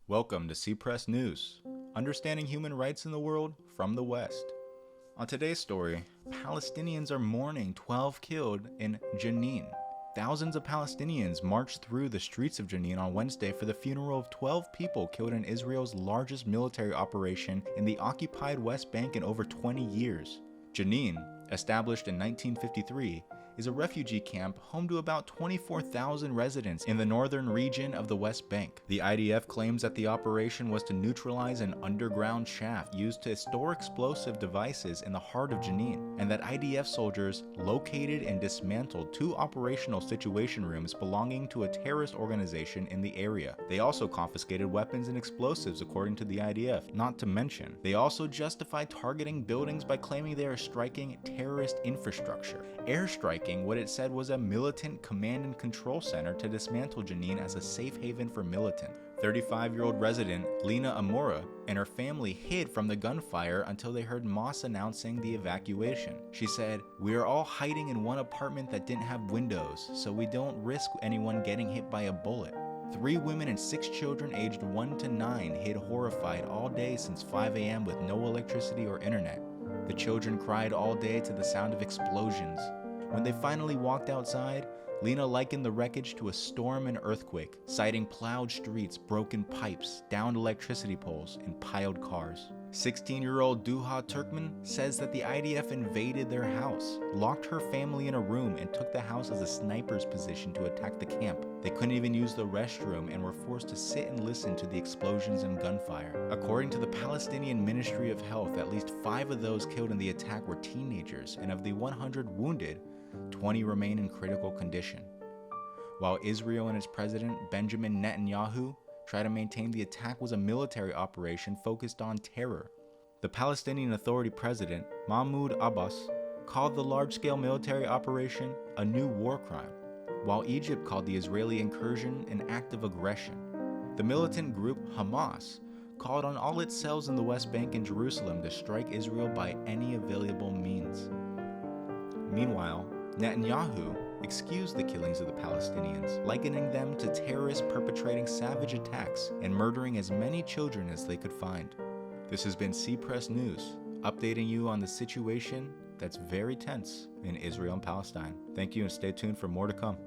Welcome to C-Press News, understanding human rights in the world from the West. On today's story, Palestinians are mourning 12 killed in Jenin. Thousands of Palestinians marched through the streets of Jenin on Wednesday for the funeral of 12 people killed in Israel's largest military operation in the occupied West Bank in over 20 years. Jenin, established in 1953, is a refugee camp home to about 24,000 residents in the northern region of the West Bank. The IDF claims that the operation was to neutralize an underground shaft used to store explosive devices in the heart of Jenin, and that IDF soldiers located and dismantled two operational situation rooms belonging to a terrorist organization in the area. They also confiscated weapons and explosives according to the IDF. Not to mention, they also justify targeting buildings by claiming they are striking terrorist infrastructure, airstriking what it said was a militant command and control center to dismantle Jenin as a safe haven for militant. 35-year-old resident Lina Amora and her family hid from the gunfire until they heard Moss announcing the evacuation. She said, "We are all hiding in one apartment that didn't have windows, so we don't risk anyone getting hit by a bullet." 3 women and 6 children aged 1 to 9 hid horrified all day since 5 a.m. with no electricity or internet. The children cried all day to the sound of explosions. When they finally walked outside, Lena likened the wreckage to a storm and earthquake, citing plowed streets, broken pipes, downed electricity poles, and piled cars. 16-year-old Duha Turkman says that the IDF invaded their house, locked her family in a room, and took the house as a sniper's position to attack the camp. They couldn't even use the restroom and were forced to sit and listen to the explosions and gunfire. According to the Palestinian Ministry of Health, at least 5 of those killed in the attack were teenagers, and of the 100 wounded, 20 remain in critical condition. While Israel and its president, Benjamin Netanyahu, try to maintain the attack was a military operation focused on terror. The Palestinian Authority president, Mahmoud Abbas, called the large-scale military operation a new war crime, while Egypt called the Israeli incursion an act of aggression. The militant group Hamas called on all its cells in the West Bank and Jerusalem to strike Israel by any available means. Meanwhile, Netanyahu excused the killings of the Palestinians, likening them to terrorists perpetrating savage attacks and murdering as many children as they could find. This has been C-Press News, updating you on the situation that's very tense in Israel and Palestine. Thank you and stay tuned for more to come.